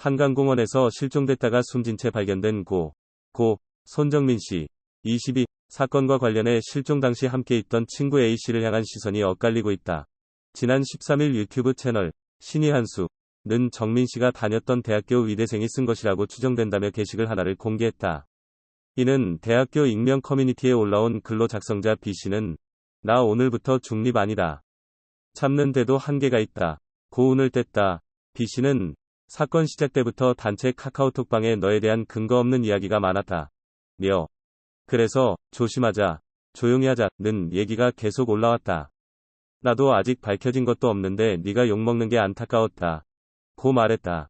한강공원에서 실종됐다가 숨진 채 발견된 고 손정민 씨, 22, 사건과 관련해 실종 당시 함께 있던 친구 A씨를 향한 시선이 엇갈리고 있다. 지난 13일 유튜브 채널 신이 한수는 정민 씨가 다녔던 대학교 의대생이 쓴 것이라고 추정된다며 게시글 하나를 공개했다. 이는 대학교 익명 커뮤니티에 올라온 글로 작성자 B씨는 나 오늘부터 중립 아니다. 참는데도 한계가 있다. 고운을 뗐다. B씨는 사건 시작 때부터 단체 카카오톡방에 너에 대한 근거 없는 이야기가 많았다. 그래서 조심하자, 조용히 하자는 얘기가 계속 올라왔다. 나도 아직 밝혀진 것도 없는데 네가 욕먹는 게 안타까웠다. 고 말했다.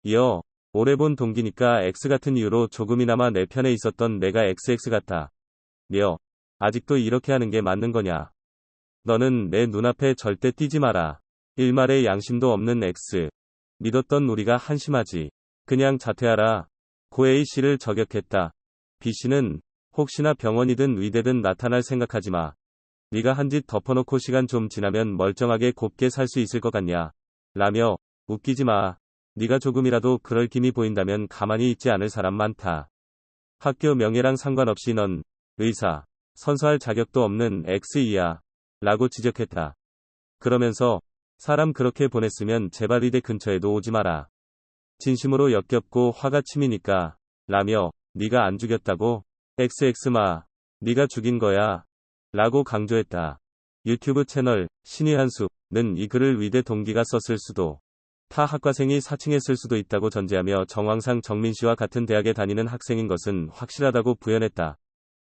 이어 오래 본 동기니까 X 같은 이유로 조금이나마 내 편에 있었던 내가 XX 같다. 아직도 이렇게 하는 게 맞는 거냐. 너는 내 눈앞에 절대 띄지 마라. 일말의 양심도 없는 X. 믿었던 우리가 한심하지. 그냥 자퇴하라. 고 A씨를 저격했다. B씨는 혹시나 병원이든 의대든 나타날 생각하지 마. 네가 한 짓 덮어놓고 시간 좀 지나면 멀쩡하게 곱게 살 수 있을 것 같냐. 라며 웃기지 마. 네가 조금이라도 그럴 기미 보인다면 가만히 있지 않을 사람 많다. 학교 명예랑 상관없이 넌 의사, 선서할 자격도 없는 X이야. 라고 지적했다. 그러면서 사람 그렇게 보냈으면 제발 의대 근처에도 오지 마라. 진심으로 역겹고 화가 치미니까. 라며 네가 안 죽였다고? XX마. 네가 죽인 거야. 라고 강조했다. 유튜브 채널 신이 한수는 이 글을 의대 동기가 썼을 수도, 타 학과생이 사칭했을 수도 있다고 전제하며 정황상 정민 씨와 같은 대학에 다니는 학생인 것은 확실하다고 부연했다.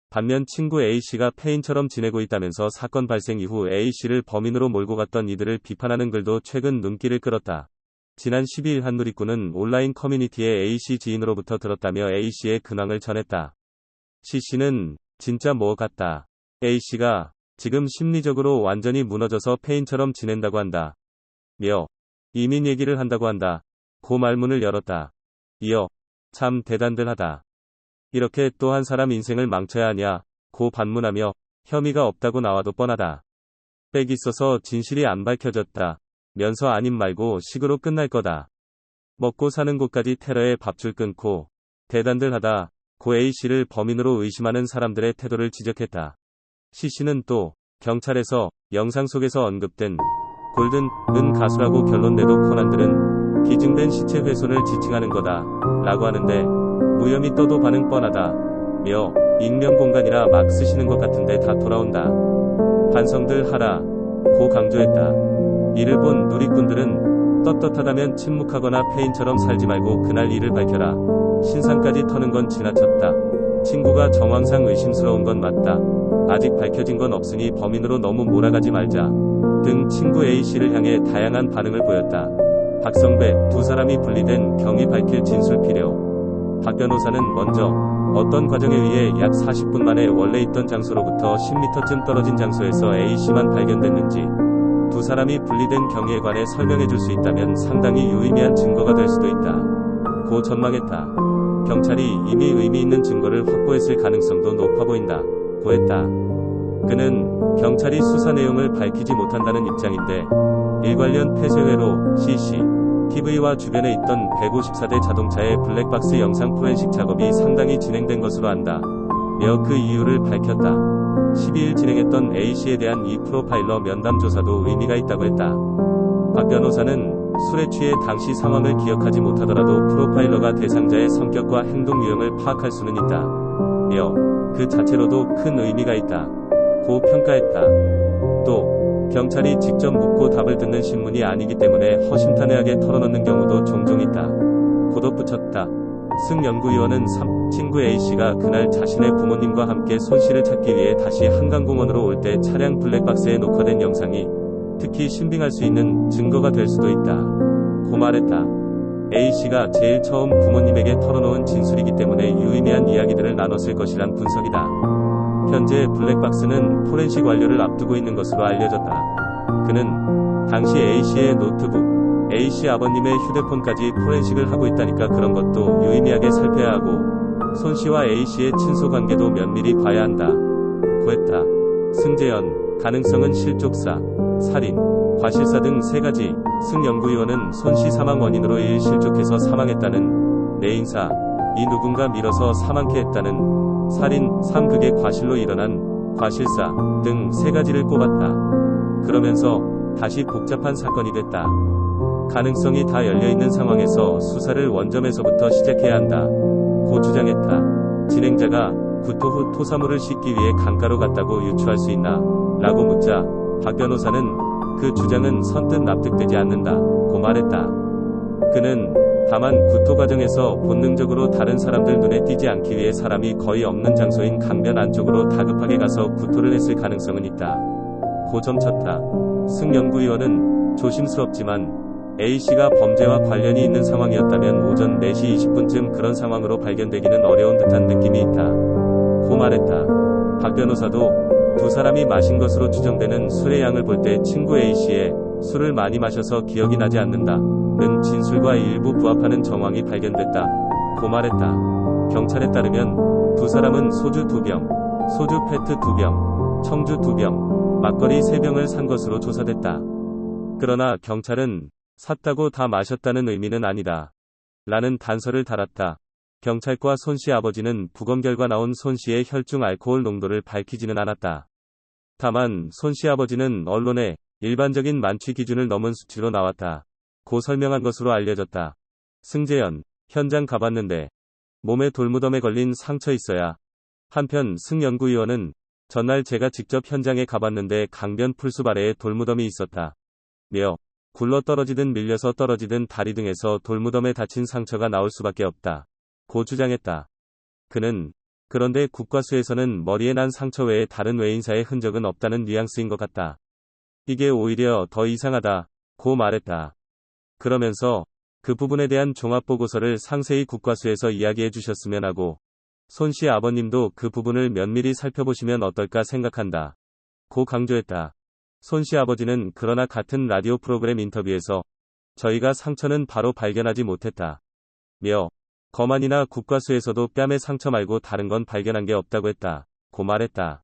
반면 친구 A씨가 폐인처럼 지내고 있다면서 사건 발생 이후 A씨를 범인으로 몰고 갔던 이들을 비판하는 글도 최근 눈길을 끌었다. 지난 12일 한 누리꾼은 온라인 커뮤니티에 A씨 지인으로부터 들었다며 A씨의 근황을 전했다. C씨는 진짜 뭐 같다. A씨가 지금 심리적으로 완전히 무너져서 폐인처럼 지낸다고 한다. 이민 얘기를 한다고 한다. 고 말문을 열었다. 이어 참 대단들하다. 이렇게 또 한 사람 인생을 망쳐야 하냐. 고 반문하며 혐의가 없다고 나와도 뻔하다. 빽 있어서 진실이 안 밝혀졌다. 면서 아님 말고 식으로 끝날 거다. 먹고 사는 곳까지 테러에 밥줄 끊고 대단들하다. 고 A씨를 범인으로 의심하는 사람들의 태도를 지적했다. C씨는 또 경찰에서 영상 속에서 언급된 골든은 가수라고 결론 내도 코난들은 기증된 시체 훼손을 지칭하는 거다. 라고 하는데 무혐의 떠도 반응 뻔하다. 익명 공간이라 막 쓰시는 것 같은데 다 돌아온다. 반성들 하라. 고 강조했다. 이를 본 누리꾼들은 떳떳하다면 침묵하거나 폐인처럼 살지 말고 그날 일을 밝혀라. 신상까지 터는 건 지나쳤다. 친구가 정황상 의심스러운 건 맞다. 아직 밝혀진 건 없으니 범인으로 너무 몰아가지 말자. 등 친구 A씨를 향해 다양한 반응을 보였다. 박성배, 두 사람이 분리된 경위 밝힐 진술 필요. 박 변호사는 먼저 어떤 과정에 의해 약 40분 만에 원래 있던 장소로부터 10m쯤 떨어진 장소에서 A씨만 발견됐는지, 두 사람이 분리된 경위에 관해 설명해줄 수 있다면 상당히 유의미한 증거가 될 수도 있다. 고 전망했다. 경찰이 이미 의미 있는 증거를 확보했을 가능성도 높아 보인다. 고 했다. 그는 경찰이 수사 내용을 밝히지 못한다는 입장인데 일관련 폐쇄회로 CCTV와 주변에 있던 154대 자동차의 블랙박스 영상 포렌식 작업이 상당히 진행된 것으로 안다. 며 그 이유를 밝혔다. 12일 진행했던 A씨에 대한 이 프로파일러 면담 조사도 의미가 있다고 했다. 박 변호사는 술에 취해 당시 상황을 기억하지 못하더라도 프로파일러가 대상자의 성격과 행동 유형을 파악할 수는 있다. 며 그 자체로도 큰 의미가 있다. 고 평가했다. 또 경찰이 직접 묻고 답을 듣는 신문이 아니기 때문에 허심탄회하게 털어놓는 경우도 종종 있다. 고 덧붙였다. 승 연구위원은 친구 A씨가 그날 자신의 부모님과 함께 손 씨를 찾기 위해 다시 한강공원으로 올 때 차량 블랙박스에 녹화된 영상이 특히 신빙할 수 있는 증거가 될 수도 있다. 고 말했다. A씨가 제일 처음 부모님에게 털어놓은 진술이기 때문에 유의미한 이야기들을 나눴을 것이란 분석이다. 현재 블랙박스는 포렌식 완료를 앞두고 있는 것으로 알려졌다. 그는 당시 A씨의 노트북, A씨 아버님의 휴대폰까지 포렌식을 하고 있다니까 그런 것도 유의미하게 살펴야 하고 손 씨와 A씨의 친소 관계도 면밀히 봐야 한다. 고 했다. 승재현, 가능성은 실족사. 살인, 과실사 등 3가지. 승 연구위원은 손씨 사망 원인으로 실족해서 사망했다는 내인사, 이 누군가 밀어서 사망케 했다는 살인, 3극의 과실로 일어난 과실사 등 3가지를 꼽았다. 그러면서 다시 복잡한 사건이 됐다. 가능성이 다 열려있는 상황에서 수사를 원점에서부터 시작해야 한다. 고 주장했다. 진행자가 구토 후 토사물을 씻기 위해 강가로 갔다고 유추할 수 있나? 라고 묻자 박 변호사는 그 주장은 선뜻 납득되지 않는다. 고 말했다. 그는 다만 구토 과정에서 본능적으로 다른 사람들 눈에 띄지 않기 위해 사람이 거의 없는 장소인 강변 안쪽으로 다급하게 가서 구토를 했을 가능성은 있다. 고 점쳤다. 승 연구위원은 조심스럽지만 A씨가 범죄와 관련이 있는 상황이었다면 오전 4시 20분쯤 그런 상황으로 발견되기는 어려운 듯한 느낌이 있다. 고 말했다. 박 변호사도 두 사람이 마신 것으로 추정되는 술의 양을 볼 때 친구 A씨의 술을 많이 마셔서 기억이 나지 않는다 는 진술과 일부 부합하는 정황이 발견됐다. 고 말했다. 경찰에 따르면 두 사람은 소주 2병, 소주 페트 2병, 청주 2병, 막걸리 3병을 산 것으로 조사됐다. 그러나 경찰은 샀다고 다 마셨다는 의미는 아니다. 라는 단서를 달았다. 경찰과 손씨 아버지는 부검 결과 나온 손씨의 혈중 알코올 농도를 밝히지는 않았다. 다만 손씨 아버지는 언론에 일반적인 만취 기준을 넘은 수치로 나왔다. 고 설명한 것으로 알려졌다. 승재현, 현장 가봤는데 몸에 돌무덤에 걸린 상처 있어야. 한편 승 연구위원은 전날 제가 직접 현장에 가봤는데 강변 풀숲 아래에 돌무덤이 있었다. 며 굴러 떨어지든 밀려서 떨어지든 다리 등에서 돌무덤에 다친 상처가 나올 수밖에 없다. 고 주장했다. 그는 그런데 국과수에서는 머리에 난 상처 외에 다른 외인사의 흔적은 없다는 뉘앙스인 것 같다. 이게 오히려 더 이상하다. 고 말했다. 그러면서 그 부분에 대한 종합보고서를 상세히 국과수에서 이야기해 주셨으면 하고 손씨 아버님도 그 부분을 면밀히 살펴보시면 어떨까 생각한다. 고 강조했다. 손씨 아버지는 그러나 같은 라디오 프로그램 인터뷰에서 저희가 상처는 바로 발견하지 못했다. 며 검안이나 국과수에서도 뺨에 상처 말고 다른 건 발견한 게 없다고 했다. 고 말했다.